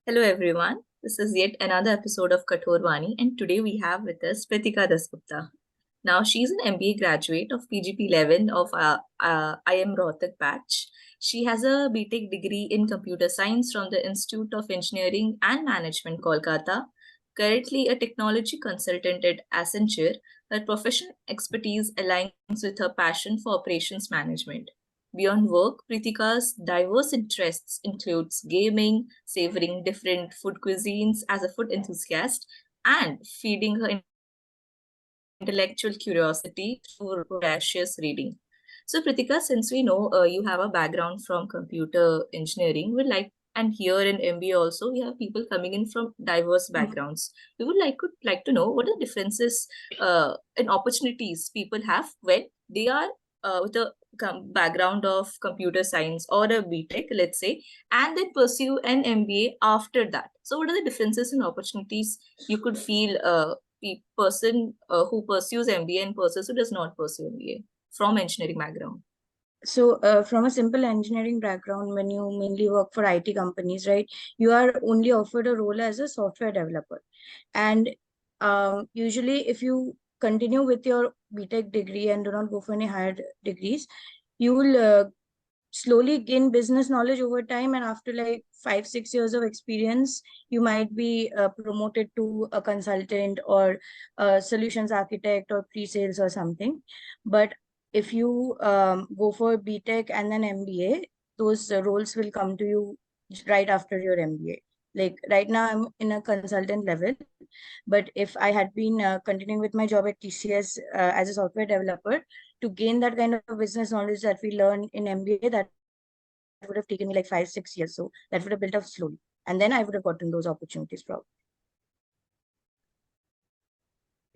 Hello everyone. This is yet another episode of Kathor Vaani, and today we have with us Prithika Dasgupta. Now she's an MBA graduate of PGP 11 of IM Rohtak batch. She has a BTech degree in computer science from the Institute of Engineering and Management, Kolkata. Currently a technology consultant at Accenture, her professional expertise aligns with her passion for operations management. Beyond work, Pritika's diverse interests includes gaming, savoring different food cuisines as a food enthusiast, and feeding her intellectual curiosity through voracious reading. So, Pritika, since we know you have a background from computer engineering, we like and here in MBA also we have people coming in from diverse backgrounds. We would like to know what are the differences and opportunities people have when they are with a background of computer science or a BTech, let's say, and then pursue an MBA after that. So, what are the differences and opportunities you could feel person who pursues MBA and person who does not pursue MBA from engineering background? So from a simple engineering background, when you mainly work for IT companies, right, you are only offered a role as a software developer. And usually if you continue with your BTech degree and do not go for any higher degrees, you will slowly gain business knowledge over time. And after like 5-6 years of experience, you might be promoted to a consultant or a solutions architect or pre-sales or something. But if you go for BTech and then MBA, those roles will come to you right after your MBA. Like right now, I'm in a consultant level, but if I had been continuing with my job at TCS as a software developer, to gain that kind of business knowledge that we learn in MBA, that would have taken me like 5-6 years. So that would have built up slowly. And then I would have gotten those opportunities probably.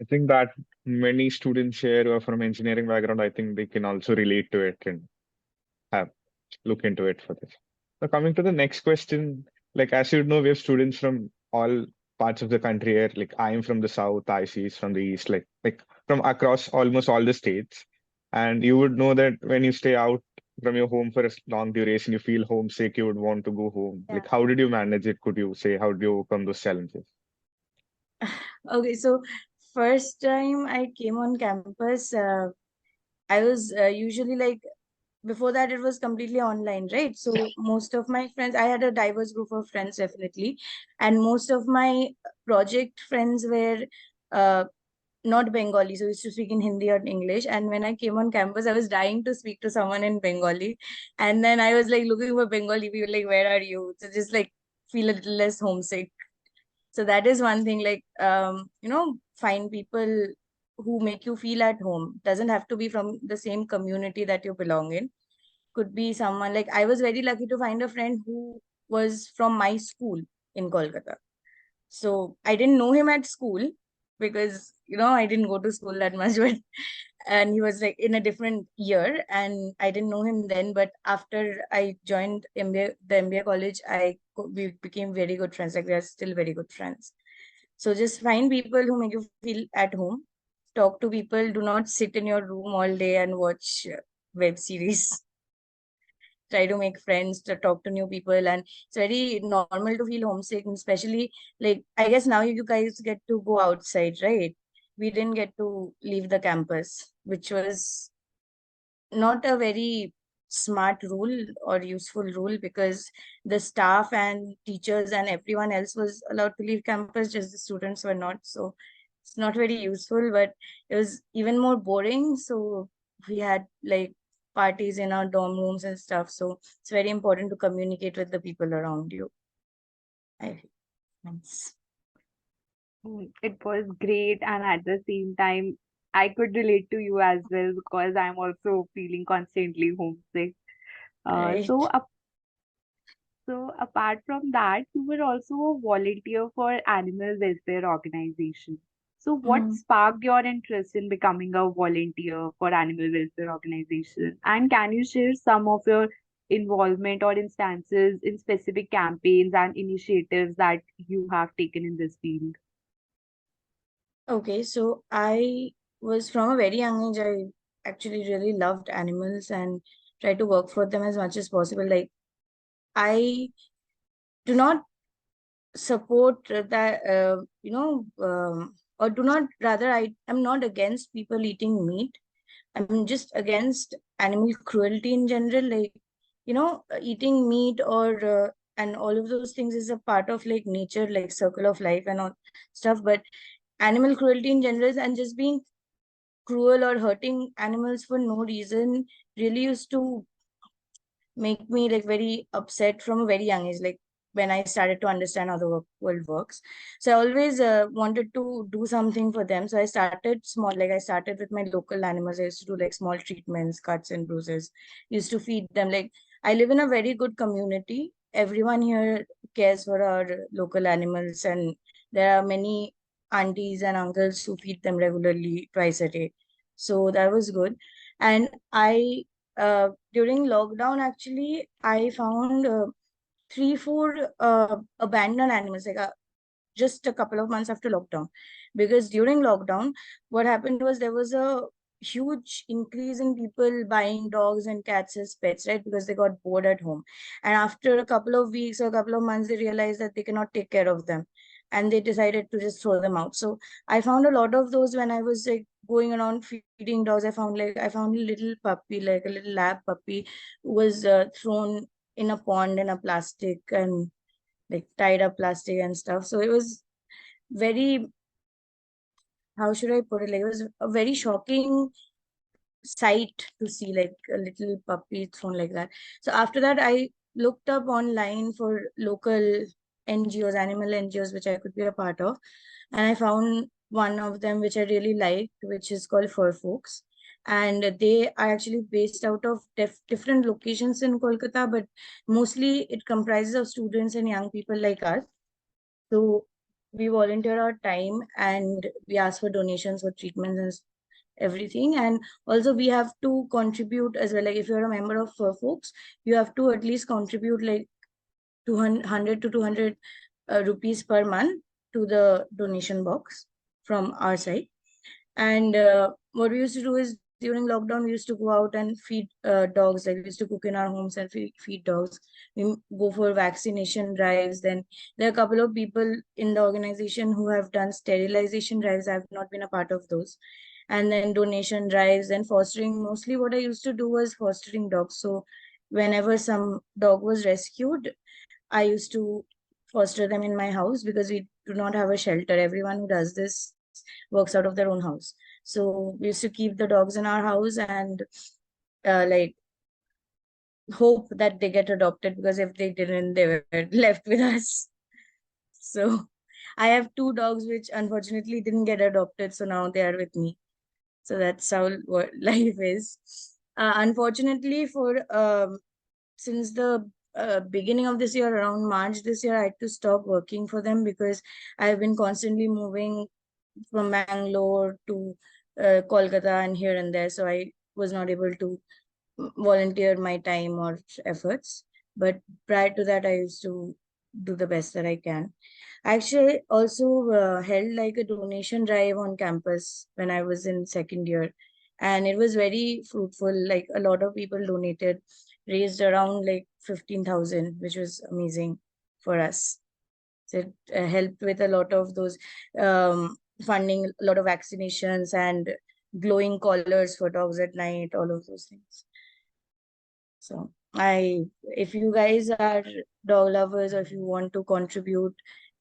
I think that many students here who are from engineering background, I think they can also relate to it and have look into it for this. So coming to the next question, like as you know, we have students from all parts of the country here. Like I am from the south, IC is from the east, like from across almost all the states. And you would know that when you stay out from your home for a long duration, you feel homesick, you would want to go home. Yeah. Like how did you manage it? Could you say how did you overcome those challenges? Okay, so first time I came on campus, I was usually like, before that it was completely online, right? So most of my friends, I had a diverse group of friends definitely, and most of my project friends were uh, not Bengali, so I used to speak in Hindi or English. And when I came on campus, I was dying to speak to someone in Bengali, and then I was like looking for Bengali people, like, where are you? To just like feel a little less homesick. So that is one thing, like find people who make you feel at home. Doesn't have to be from the same community that you belong in. Could be someone, like, I was very lucky to find a friend who was from my school in Kolkata. So I didn't know him at school because I didn't go to school that much, but and he was like in a different year, and I didn't know him then. But after I joined the MBA college, we became very good friends. Like, we are still very good friends. So just find people who make you feel at home. Talk to people. Do not sit in your room all day and watch web series. Try to make friends, to talk to new people. And it's very normal to feel homesick, and especially, like, I guess now you guys get to go outside, right? We didn't get to leave the campus, which was not a very smart rule or useful rule, because the staff and teachers and everyone else was allowed to leave campus, just the students were not. So it's not very useful, but it was even more boring. So we had like parties in our dorm rooms and stuff. So it's very important to communicate with the people around you. Thanks. It was great, and at the same time, I could relate to you as well because I'm also feeling constantly homesick. Uh, Right. so, ap- so apart from that, you were also a volunteer for animal welfare organization. So, what Mm. sparked your interest in becoming a volunteer for animal welfare organization? And can you share some of your involvement or instances in specific campaigns and initiatives that you have taken in this field? Okay, so I was from a very young age, I actually really loved animals and tried to work for them as much as possible. Like, I do not support that, or do not, rather, I am not against people eating meat. I'm just against animal cruelty in general. Like, eating meat or and all of those things is a part of like nature, like circle of life and all stuff. But animal cruelty in general and just being cruel or hurting animals for no reason really used to make me like very upset from a very young age, like when I started to understand how the world works. So I always wanted to do something for them. So I started small, like I started with my local animals. I used to do like small treatments, cuts and bruises, used to feed them. Like, I live in a very good community. Everyone here cares for our local animals, and there are many aunties and uncles who feed them regularly twice a day. So that was good. And I during lockdown, actually, I found three, four abandoned animals, like just a couple of months after lockdown. Because during lockdown, what happened was there was a huge increase in people buying dogs and cats as pets, right? Because they got bored at home. And after a couple of weeks or a couple of months, they realized that they cannot take care of them. And they decided to just throw them out. So I found a lot of those when I was like going around feeding dogs. I found a little puppy, like a little lab puppy, who was thrown in a pond in a plastic and like tied up plastic and stuff. So it was very, how should I put it? Like, it was a very shocking sight to see like a little puppy thrown like that. So after that, I looked up online for local NGOs, animal NGOs, which I could be a part of. And I found one of them which I really liked, which is called Fur Folks. And they are actually based out of different locations in Kolkata, but mostly it comprises of students and young people like us. So we volunteer our time and we ask for donations for treatments and everything. And also we have to contribute as well. Like, if you're a member of Fur Folks, you have to at least contribute like 200 to 200 rupees per month to the donation box from our side. And what we used to do is during lockdown, we used to go out and feed dogs. Like, we used to cook in our homes and feed dogs. We go for vaccination drives. Then there are a couple of people in the organization who have done sterilization drives. I've not been a part of those. And then donation drives and fostering. Mostly what I used to do was fostering dogs. So whenever some dog was rescued, I used to foster them in my house because we do not have a shelter. Everyone who does this works out of their own house. So we used to keep the dogs in our house and like hope that they get adopted, because if they didn't, they were left with us. So I have two dogs which unfortunately didn't get adopted, so now they are with me. So that's how what life is. Unfortunately, for since the beginning of this year, around March this year, I had to stop working for them because I've been constantly moving from Bangalore to Kolkata and here and there. So I was not able to volunteer my time or efforts. But prior to that, I used to do the best that I can. I actually also held like a donation drive on campus when I was in second year. And it was very fruitful. Like, a lot of people donated, raised around like 15,000, which was amazing for us. So it helped with a lot of those funding, a lot of vaccinations and glowing collars for dogs at night, all of those things. So if you guys are dog lovers or if you want to contribute,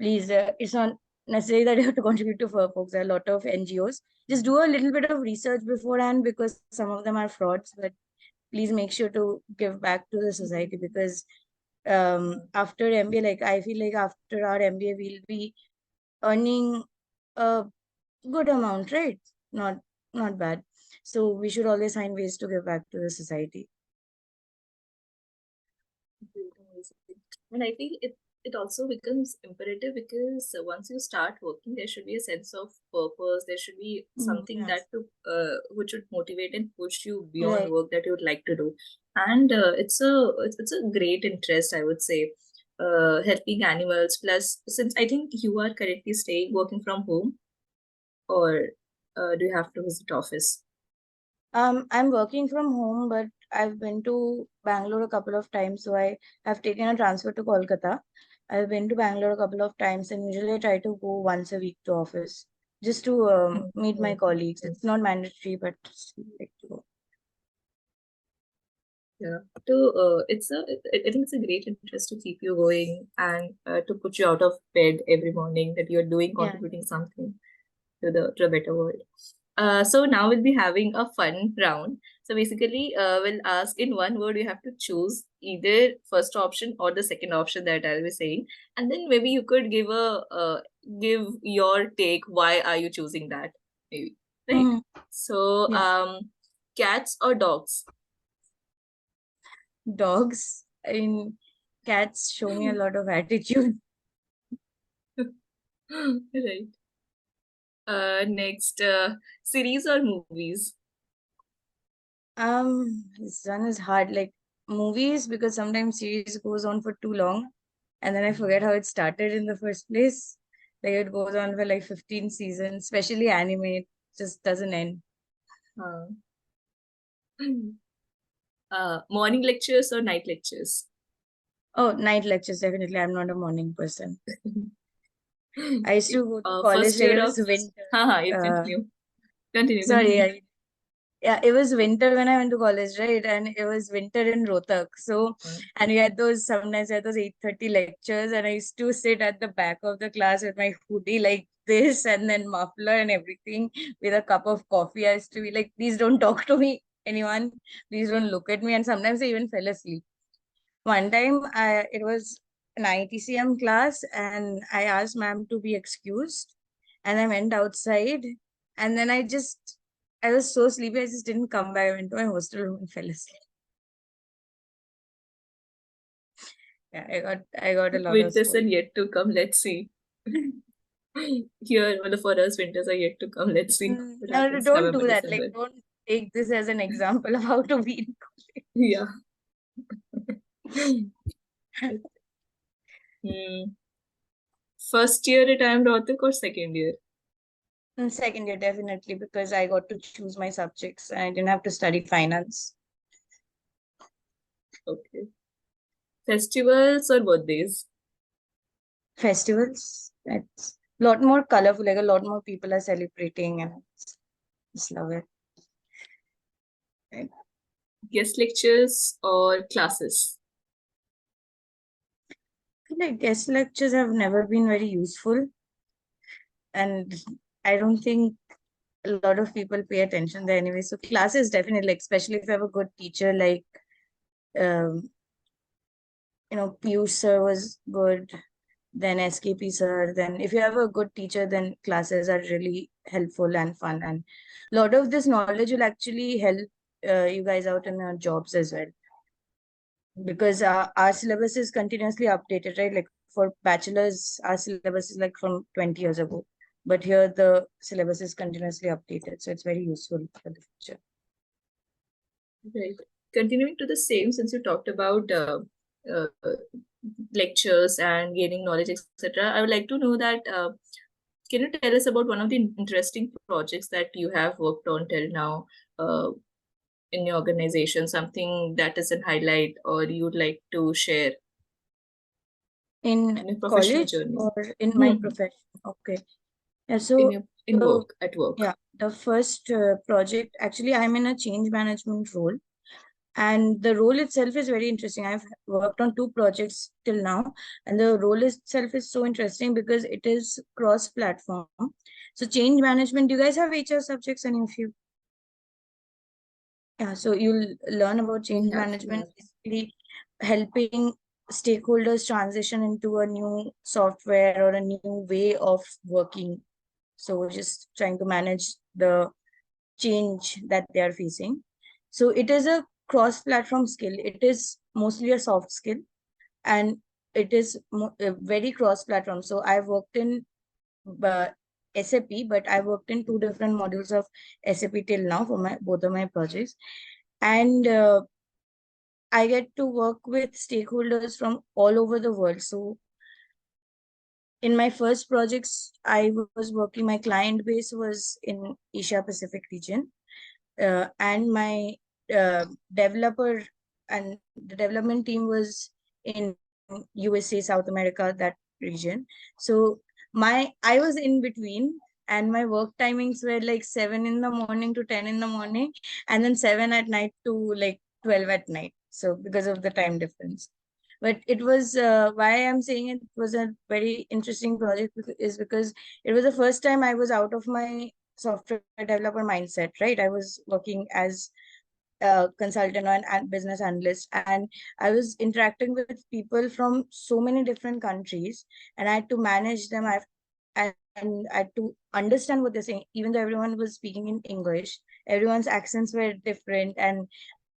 please, it's not necessary that you have to contribute to Fur Folks. There are a lot of NGOs. Just do a little bit of research beforehand, because some of them are frauds, but please make sure to give back to the society, because after MBA, like, I feel like after our MBA, we'll be earning a good amount, right? Not bad. So we should always find ways to give back to the society. And I feel it also becomes imperative because once you start working, there should be a sense of purpose. There should be something Yes. that to which would motivate and push you beyond Right. work that you would like to do. And it's a great interest, I would say, helping animals. Plus, since I think you are currently staying working from home, or do you have to visit office? I'm working from home, but I've been to Bangalore a couple of times, so I have taken a transfer to Kolkata. I've been to Bangalore a couple of times, and usually I try to go once a week to office just to meet my colleagues. It's not mandatory, but still like to go. Yeah. I think it's a great interest to keep you going and to put you out of bed every morning that you're doing, Yeah. contributing something to a better world. So now we'll be having a fun round. So basically, we'll ask in one word, you have to choose either first option or the second option that I'll be saying, and then maybe you could give your take. Why are you choosing that? Maybe, right? Mhm. So, Yeah. cats or dogs? Dogs. I mean, cats show me a lot of attitude. Right. Next, series or movies? This one is hard. Like movies, because sometimes series goes on for too long, and then I forget how it started in the first place. Like it goes on for like 15 seasons, especially anime. It just doesn't end. Uh, morning lectures or night lectures? Oh, night lectures, definitely. I'm not a morning person. I used to go to First college, like year it of was winter. you continue. Sorry, yeah, it was winter when I went to college, right? And it was winter in Rohtak. So, and we had those, sometimes we had those 8:30 lectures, and I used to sit at the back of the class with my hoodie like this, and then muffler and everything, with a cup of coffee. I used to be like, please don't talk to me, anyone. Please don't look at me. And sometimes I even fell asleep. One time, it was an ITCM class, and I asked ma'am to be excused, and I went outside, and then I was so sleepy, I just didn't come back. I went to my hostel room and fell asleep. Yeah, I got a lot of Winters are scolding. yet to come. Let's see. Here, well, for us, winters are yet to come. Let's see what No, happens don't November, do that. Like, December. don't take this as an example of how to be in Yeah. Hmm. First year at IIM Rohtak or second year? college. Second year, definitely, because I got to choose my subjects and I didn't have to study finance. Okay. Festivals or birthdays? Festivals, it's a lot more colorful, like a lot more people are celebrating, and just love it. Guest lectures or classes? I feel like guest lectures have never been very useful, and I don't think a lot of people pay attention there anyway. So classes definitely, like especially if you have a good teacher, like um, Piyush sir was good, then SKP sir. Then if you have a good teacher, then classes are really helpful and fun, and a lot of this knowledge will actually help you guys out in your jobs as well. Because our syllabus is continuously updated, right? Like for bachelors, our syllabus is like from 20 years ago, but here the syllabus is continuously updated, so it's very useful for the future. Right. Continuing to the same, since you talked about uh, lectures and gaining knowledge, etc., I would like to know that can you tell us about one of the interesting projects that you have worked on till now uh, in your organization, something that is a highlight or you'd like to share In in your professional college journey? or in my profession? Okay. Yeah, so In the work, at work. yeah, the first project, actually I'm in a change management role, and the role itself is very interesting. I've worked on two projects till now, and the role itself is so interesting because it is cross platform. So change management, do you guys have HR subjects, any of you? Yeah, so you'll learn about change Yeah. management, basically helping stakeholders transition into a new software or a new way of working. So we're just trying to manage the change that they are facing. So it is a cross-platform skill. It is mostly a soft skill, and it is very cross-platform. So I've worked in uh, SAP, but I worked in two different modules of SAP till now for my both of my projects, and I get to work with stakeholders from all over the world. So in my first projects, I was working, my client base was in Asia Pacific region, and my developer and the development team was in USA, South America, that region. So I was in between, and my work timings were like 7 in the morning to 10 in the morning, and then 7 at night to like 12 at night. So because of the time difference. But it was why I'm saying it was a very interesting project is because it was the first time I was out of my software developer mindset, right? I was working as consultant and business analyst, and I was interacting with people from so many different countries, and I had to manage them. And I had to understand what they're saying, even though everyone was speaking in English. Everyone's accents were different, and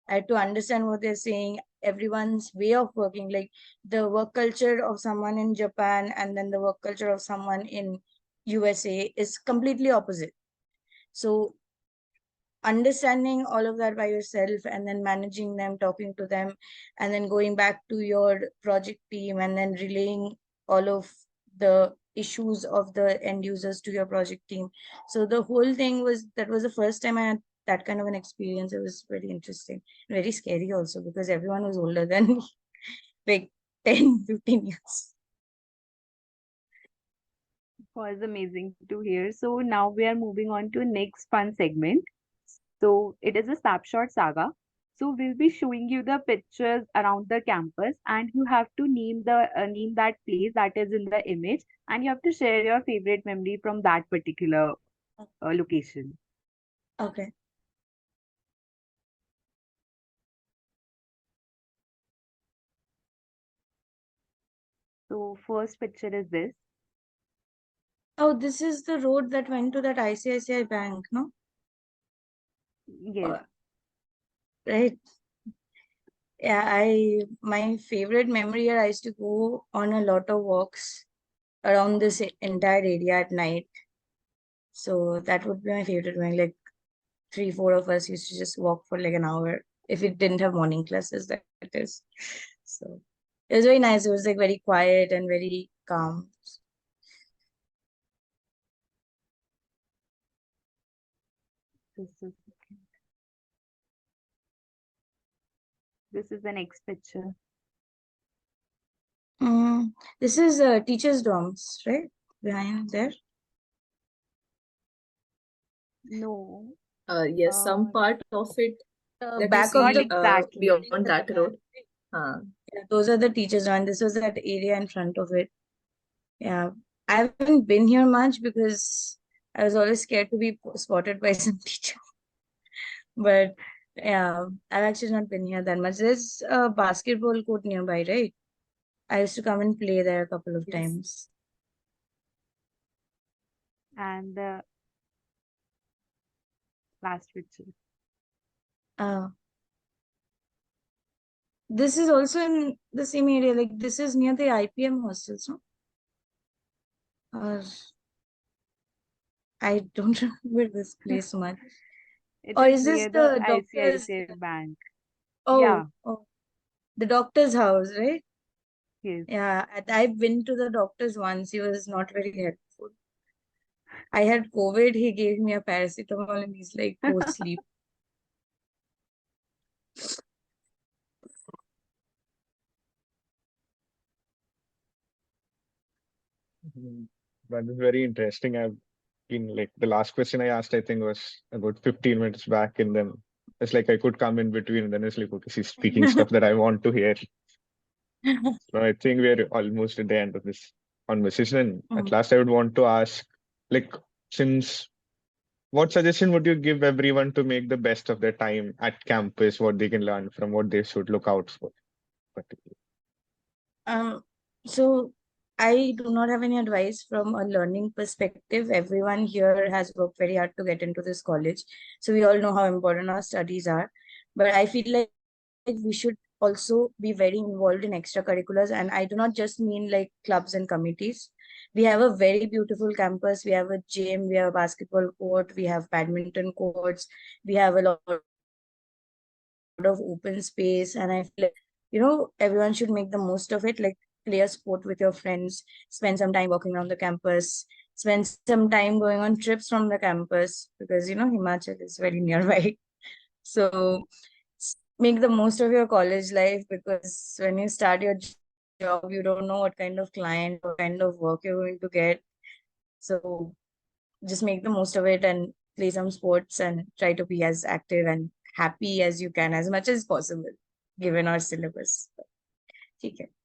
I had to understand what they're saying, everyone's way of working, like the work culture of someone in Japan and then the work culture of someone in USA is completely opposite. So understanding all of that by yourself and then managing them, talking to them, and then going back to your project team and then relaying all of the issues of the end users to your project team. So the whole thing was, that was the first time I had that kind of an experience. It was very interesting, very scary also, because everyone was older than me, like 10-15 years. Was amazing to hear. So now we are moving on to next fun segment. So it is a snapshot saga. So we'll be showing you the pictures around the campus, and you have to name that place that is in the image, and you have to share your favorite memory from that particular location. Okay. So first picture is this. Oh, this is the road that went to that ICICI bank, no? Yes. Right. Yeah, my favorite memory here, I used to go on a lot of walks around this entire area at night. So that would be my favorite one. Like 3-4 of us used to just walk for like an hour if it didn't have morning classes, that is. So it was very nice. It was like very quiet and very calm. This is this is the next picture. This is teachers' dorms, right? Behind there. No, Yes, some part of it that you Back of not see the exactly. beyond that road. Yeah, those are the teachers' dorms. This was that area in front of it. Yeah, I haven't been here much because I was always scared to be spotted by some teacher. But yeah, I've actually not been here that much. There's a basketball court nearby, right? I used to come and play there a couple of times. And the last picture. Uh, this is also in the same area. Like this is near the IPM hostels, no? Or I don't remember this place much. It Or is is this near the the doctor's? ICICI Bank. Oh, Yeah, oh, the doctor's house, right? yes. Yeah, I've been to the doctor's once. He was not very helpful. I had COVID. He gave me a paracetamol and he's like, go sleep. That is very interesting. I've been like the last question I asked, I think was about 15 minutes back, and then it's like I could come in between, and then it's like, okay, she's speaking stuff that I want to hear. So I think we're almost at the end of this conversation. And at last, I would want to ask, like, since what suggestion would you give everyone to make the best of their time at campus, what they can learn from, what they should look out for, particularly? So I do not have any advice from a learning perspective. Everyone here has worked very hard to get into this college. So we all know how important our studies are. But I feel like we should also be very involved in extracurriculars. And I do not just mean like clubs and committees. We have a very beautiful campus. We have a gym, we have a basketball court, we have badminton courts, we have a lot of open space. And I feel like, everyone should make the most of it. Like play a sport with your friends, spend some time walking around the campus, spend some time going on trips from the campus, because Himachal is very nearby. So make the most of your college life, because when you start your job, you don't know what kind of client, what kind of work you're going to get. So just make the most of it and play some sports and try to be as active and happy as you can, as much as possible, given our syllabus. ठीक है.